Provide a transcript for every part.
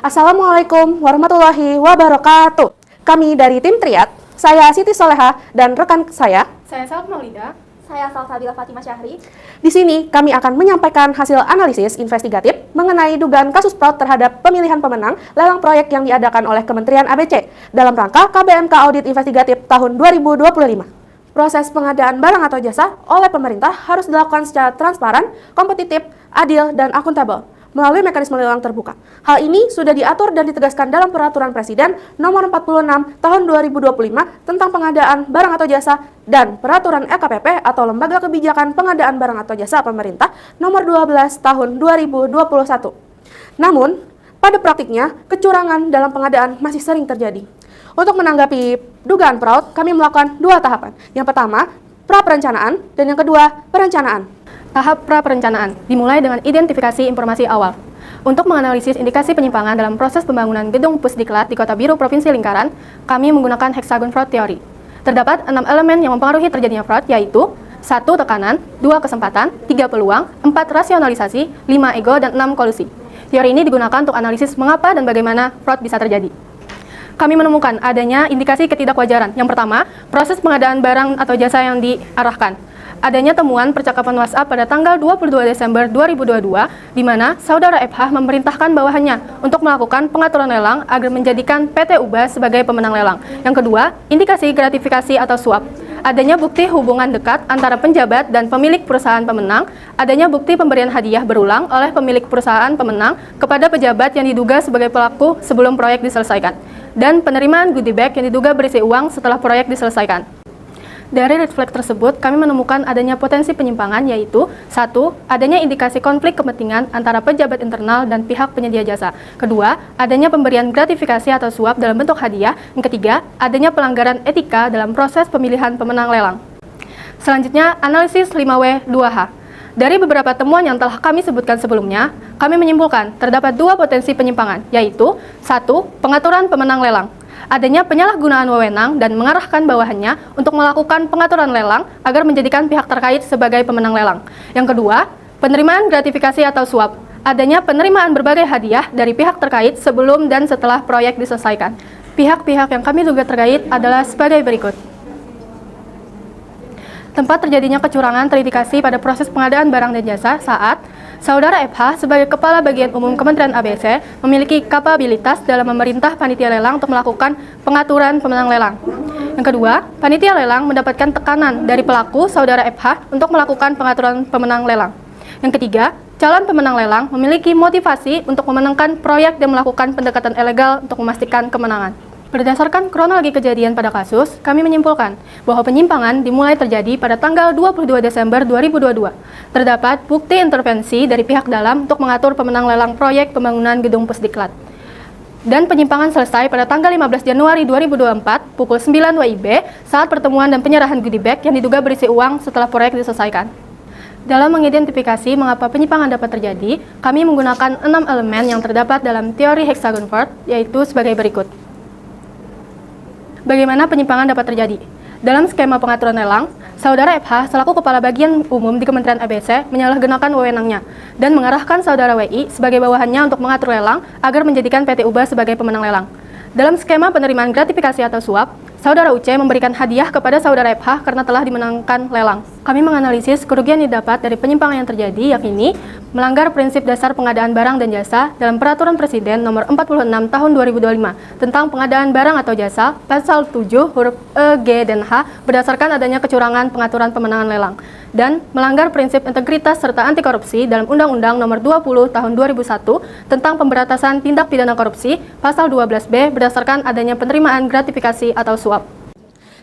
Assalamualaikum warahmatullahi wabarakatuh. Kami dari tim Triad, saya Siti Soleha dan rekan saya Salma Maulida. Saya Salsabila Fatimah Syahri. Di sini kami akan menyampaikan hasil analisis investigatif mengenai dugaan kasus fraud terhadap pemilihan pemenang lelang proyek yang diadakan oleh Kementerian ABC dalam rangka KBMK Audit Investigatif tahun 2025. Proses pengadaan barang atau jasa oleh pemerintah harus dilakukan secara transparan, kompetitif, adil, dan akuntabel melalui mekanisme lelang terbuka. Hal ini sudah diatur dan ditegaskan dalam Peraturan Presiden Nomor 46 Tahun 2025 tentang pengadaan barang atau jasa dan Peraturan LKPP atau Lembaga Kebijakan Pengadaan Barang atau Jasa Pemerintah Nomor 12 Tahun 2021. Namun, pada praktiknya, kecurangan dalam pengadaan masih sering terjadi. Untuk menanggapi dugaan fraud, kami melakukan dua tahapan. Yang pertama, pra-perencanaan, dan yang kedua, perencanaan. Tahap pra-perencanaan dimulai dengan identifikasi informasi awal. Untuk menganalisis indikasi penyimpangan dalam proses pembangunan gedung Pusdiklat di Kota Biru Provinsi Lingkaran, kami menggunakan hexagon fraud theory. Terdapat 6 elemen yang mempengaruhi terjadinya fraud, yaitu 1. Tekanan, 2. Kesempatan, 3. Peluang, 4. Rasionalisasi, 5. Ego, dan 6. Kolusi. Teori ini digunakan untuk analisis mengapa dan bagaimana fraud bisa terjadi. Kami menemukan adanya indikasi ketidakwajaran. Yang pertama, proses pengadaan barang atau jasa yang diarahkan. Adanya temuan percakapan WhatsApp pada tanggal 22 Desember 2022, di mana Saudara FH memerintahkan bawahannya untuk melakukan pengaturan lelang agar menjadikan PT UBA sebagai pemenang lelang. Yang kedua, indikasi gratifikasi atau suap. Adanya bukti hubungan dekat antara penjabat dan pemilik perusahaan pemenang, adanya bukti pemberian hadiah berulang oleh pemilik perusahaan pemenang kepada pejabat yang diduga sebagai pelaku sebelum proyek diselesaikan, dan penerimaan goodie bag yang diduga berisi uang setelah proyek diselesaikan. Dari red flag tersebut, kami menemukan adanya potensi penyimpangan, yaitu 1. Adanya indikasi konflik kepentingan antara pejabat internal dan pihak penyedia jasa. Kedua, adanya pemberian gratifikasi atau suap dalam bentuk hadiah. Yang ketiga, adanya pelanggaran etika dalam proses pemilihan pemenang lelang. Selanjutnya, analisis 5W2H. Dari beberapa temuan yang telah kami sebutkan sebelumnya, kami menyimpulkan terdapat dua potensi penyimpangan, yaitu 1. Pengaturan pemenang lelang. Adanya penyalahgunaan wewenang dan mengarahkan bawahannya untuk melakukan pengaturan lelang agar menjadikan pihak terkait sebagai pemenang lelang. Yang kedua, penerimaan gratifikasi atau suap. Adanya penerimaan berbagai hadiah dari pihak terkait sebelum dan setelah proyek diselesaikan. Pihak-pihak yang kami duga terkait adalah sebagai berikut. Tempat terjadinya kecurangan terindikasi pada proses pengadaan barang dan jasa saat Saudara FH sebagai Kepala Bagian Umum Kementerian ABC memiliki kapabilitas dalam memerintah panitia lelang untuk melakukan pengaturan pemenang lelang. Yang kedua, panitia lelang mendapatkan tekanan dari pelaku Saudara FH untuk melakukan pengaturan pemenang lelang. Yang ketiga, calon pemenang lelang memiliki motivasi untuk memenangkan proyek dan melakukan pendekatan ilegal untuk memastikan kemenangan. Berdasarkan kronologi kejadian pada kasus, kami menyimpulkan bahwa penyimpangan dimulai terjadi pada tanggal 22 Desember 2022. Terdapat bukti intervensi dari pihak dalam untuk mengatur pemenang lelang proyek pembangunan gedung Pusdiklat. Dan penyimpangan selesai pada tanggal 15 Januari 2024 pukul 9 WIB saat pertemuan dan penyerahan goodie bag yang diduga berisi uang setelah proyek diselesaikan. Dalam mengidentifikasi mengapa penyimpangan dapat terjadi, kami menggunakan 6 elemen yang terdapat dalam teori hexagon fraud, yaitu sebagai berikut. Bagaimana penyimpangan dapat terjadi? Dalam skema pengaturan lelang, Saudara FH selaku Kepala Bagian Umum di Kementerian ABC menyalahgunakan wewenangnya dan mengarahkan Saudara WI sebagai bawahannya untuk mengatur lelang agar menjadikan PT UBA sebagai pemenang lelang. Dalam skema penerimaan gratifikasi atau suap, Saudara UC memberikan hadiah kepada Saudara FH karena telah dimenangkan lelang. Kami menganalisis kerugian yang didapat dari penyimpangan yang terjadi, yakni melanggar prinsip dasar pengadaan barang dan jasa dalam Peraturan Presiden Nomor 46 Tahun 2025 tentang pengadaan barang atau jasa, Pasal 7 huruf E, G, dan H berdasarkan adanya kecurangan pengaturan pemenangan lelang, dan melanggar prinsip integritas serta anti korupsi dalam Undang-Undang Nomor 20 Tahun 2001 tentang pemberantasan tindak pidana korupsi, Pasal 12B berdasarkan adanya penerimaan gratifikasi atau suap.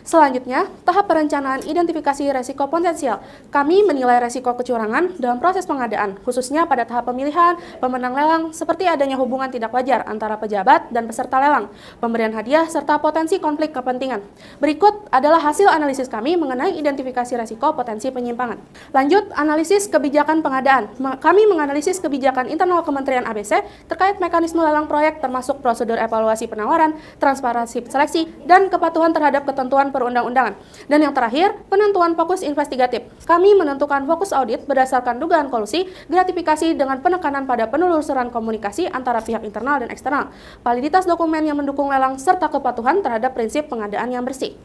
Selanjutnya, tahap perencanaan identifikasi resiko potensial. Kami menilai resiko kecurangan dalam proses pengadaan, khususnya pada tahap pemilihan pemenang lelang, seperti adanya hubungan tidak wajar antara pejabat dan peserta lelang, pemberian hadiah, serta potensi konflik kepentingan. Berikut adalah hasil analisis kami mengenai identifikasi resiko potensi penyimpangan. Lanjut, analisis kebijakan pengadaan. Kami menganalisis kebijakan internal Kementerian ABC terkait mekanisme lelang proyek, termasuk prosedur evaluasi penawaran, transparansi seleksi, dan kepatuhan terhadap ketentuan perundang-undangan. Dan yang terakhir, penentuan fokus investigatif. Kami menentukan fokus audit berdasarkan dugaan kolusi, gratifikasi dengan penekanan pada penelusuran komunikasi antara pihak internal dan eksternal, validitas dokumen yang mendukung lelang, serta kepatuhan terhadap prinsip pengadaan yang bersih.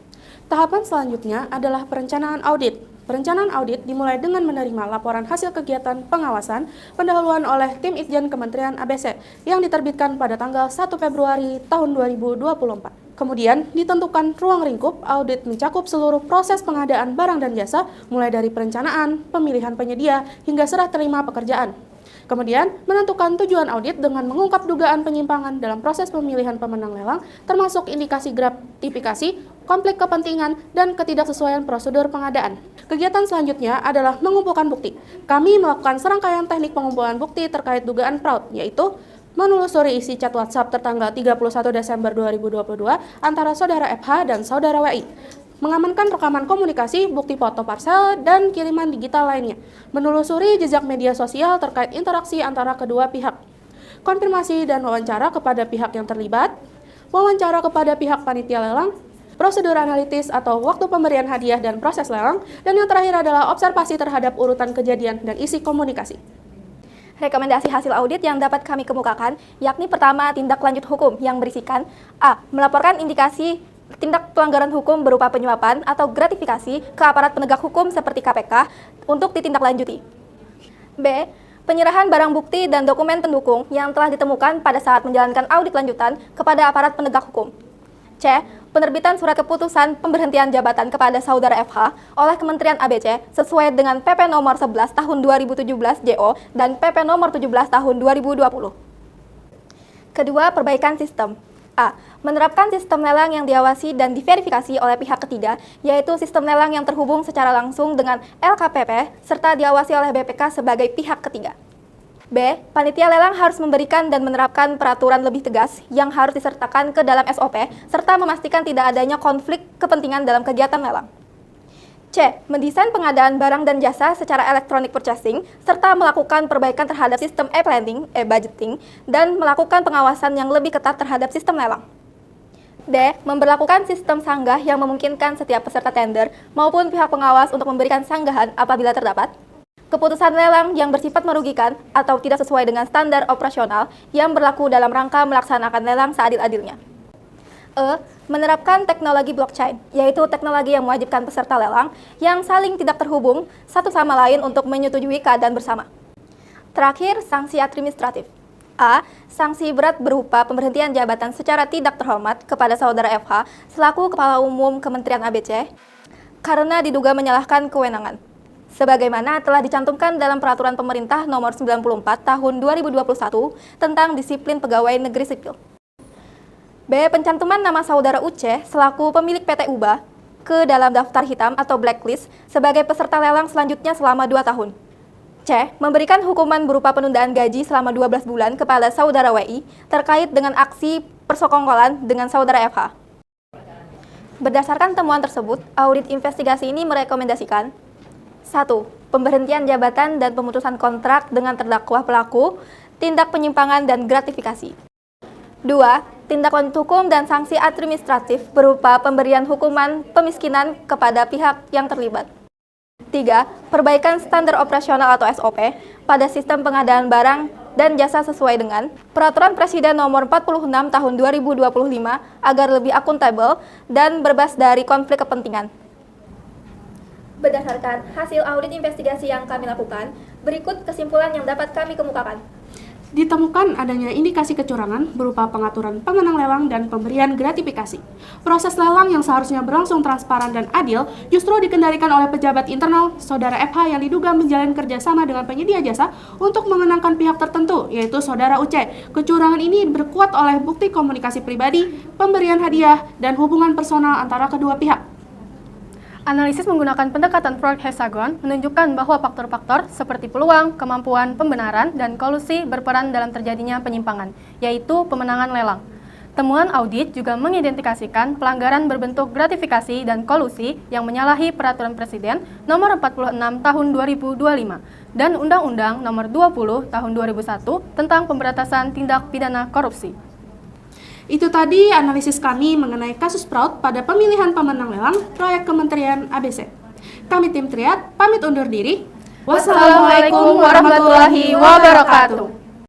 Tahapan selanjutnya adalah perencanaan audit. Perencanaan audit dimulai dengan menerima laporan hasil kegiatan pengawasan pendahuluan oleh tim Itjen Kementerian ABC yang diterbitkan pada tanggal 1 Februari tahun 2024. Kemudian ditentukan ruang lingkup audit mencakup seluruh proses pengadaan barang dan jasa mulai dari perencanaan, pemilihan penyedia, hingga serah terima pekerjaan. Kemudian, menentukan tujuan audit dengan mengungkap dugaan penyimpangan dalam proses pemilihan pemenang lelang, termasuk indikasi gratifikasi, konflik kepentingan, dan ketidaksesuaian prosedur pengadaan. Kegiatan selanjutnya adalah mengumpulkan bukti. Kami melakukan serangkaian teknik pengumpulan bukti terkait dugaan fraud, yaitu menelusuri isi chat WhatsApp tertanggal 31 Desember 2022 antara Saudara FH dan Saudara WI. Mengamankan rekaman komunikasi, bukti foto parsel, dan kiriman digital lainnya. Menelusuri jejak media sosial terkait interaksi antara kedua pihak. Konfirmasi dan wawancara kepada pihak yang terlibat. Wawancara kepada pihak panitia lelang. Prosedur analitis atau waktu pemberian hadiah dan proses lelang. Dan yang terakhir adalah observasi terhadap urutan kejadian dan isi komunikasi. Rekomendasi hasil audit yang dapat kami kemukakan, yakni pertama, tindak lanjut hukum yang berisikan A. Melaporkan indikasi tindak pelanggaran hukum berupa penyuapan atau gratifikasi ke aparat penegak hukum seperti KPK untuk ditindaklanjuti. B. Penyerahan barang bukti dan dokumen pendukung yang telah ditemukan pada saat menjalankan audit lanjutan kepada aparat penegak hukum. C. Penerbitan surat keputusan pemberhentian jabatan kepada Saudara FH oleh Kementerian ABC sesuai dengan PP nomor 11 tahun 2017 JO dan PP nomor 17 tahun 2020. Kedua, perbaikan sistem. A. Menerapkan sistem lelang yang diawasi dan diverifikasi oleh pihak ketiga, yaitu sistem lelang yang terhubung secara langsung dengan LKPP serta diawasi oleh BPK sebagai pihak ketiga. B. Panitia lelang harus memberikan dan menerapkan peraturan lebih tegas yang harus disertakan ke dalam SOP serta memastikan tidak adanya konflik kepentingan dalam kegiatan lelang. C. Mendesain pengadaan barang dan jasa secara electronic purchasing serta melakukan perbaikan terhadap sistem e-planning, e-budgeting, dan melakukan pengawasan yang lebih ketat terhadap sistem lelang. D. Memberlakukan sistem sanggah yang memungkinkan setiap peserta tender maupun pihak pengawas untuk memberikan sanggahan apabila terdapat keputusan lelang yang bersifat merugikan atau tidak sesuai dengan standar operasional yang berlaku dalam rangka melaksanakan lelang seadil-adilnya. E. Menerapkan teknologi blockchain, yaitu teknologi yang mewajibkan peserta lelang yang saling tidak terhubung satu sama lain untuk menyetujui keadaan bersama. Terakhir, sanksi administratif. A. Sanksi berat berupa pemberhentian jabatan secara tidak terhormat kepada Saudara FH selaku Kepala Umum Kementerian ABC karena diduga menyalahkan kewenangan, sebagaimana telah dicantumkan dalam Peraturan Pemerintah Nomor 94 Tahun 2021 tentang Disiplin Pegawai Negeri Sipil. B. Pencantuman nama Saudara UC selaku pemilik PT UBA ke dalam daftar hitam atau blacklist sebagai peserta lelang selanjutnya selama 2 tahun. C. Memberikan hukuman berupa penundaan gaji selama 12 bulan kepada Saudara WI terkait dengan aksi persekongkolan dengan Saudara FH. Berdasarkan temuan tersebut, audit investigasi ini merekomendasikan 1. Pemberhentian jabatan dan pemutusan kontrak dengan terdakwa pelaku, tindak penyimpangan dan gratifikasi. 2. Tindak lanjut hukum dan sanksi administratif berupa pemberian hukuman pemiskinan kepada pihak yang terlibat. 3. Perbaikan standar operasional atau SOP pada sistem pengadaan barang dan jasa sesuai dengan Peraturan Presiden Nomor 46 Tahun 2025 agar lebih akuntabel dan bebas dari konflik kepentingan. Berdasarkan hasil audit investigasi yang kami lakukan, berikut kesimpulan yang dapat kami kemukakan. Ditemukan adanya indikasi kecurangan berupa pengaturan pemenang lelang dan pemberian gratifikasi. Proses lelang yang seharusnya berlangsung transparan dan adil justru dikendalikan oleh pejabat internal Saudara FH yang diduga menjalin kerjasama dengan penyedia jasa untuk memenangkan pihak tertentu, yaitu Saudara UC. Kecurangan ini berkuat oleh bukti komunikasi pribadi, pemberian hadiah, dan hubungan personal antara kedua pihak. Analisis menggunakan pendekatan fraud hexagon menunjukkan bahwa faktor-faktor seperti peluang, kemampuan, pembenaran, dan kolusi berperan dalam terjadinya penyimpangan, yaitu pemenangan lelang. Temuan audit juga mengidentifikasikan pelanggaran berbentuk gratifikasi dan kolusi yang menyalahi Peraturan Presiden Nomor 46 Tahun 2025 dan Undang-Undang Nomor 20 Tahun 2001 tentang Pemberantasan Tindak Pidana Korupsi. Itu tadi analisis kami mengenai kasus fraud pada pemilihan pemenang lelang proyek Kementerian ABC. Kami tim Triad pamit undur diri. Wassalamualaikum warahmatullahi wabarakatuh.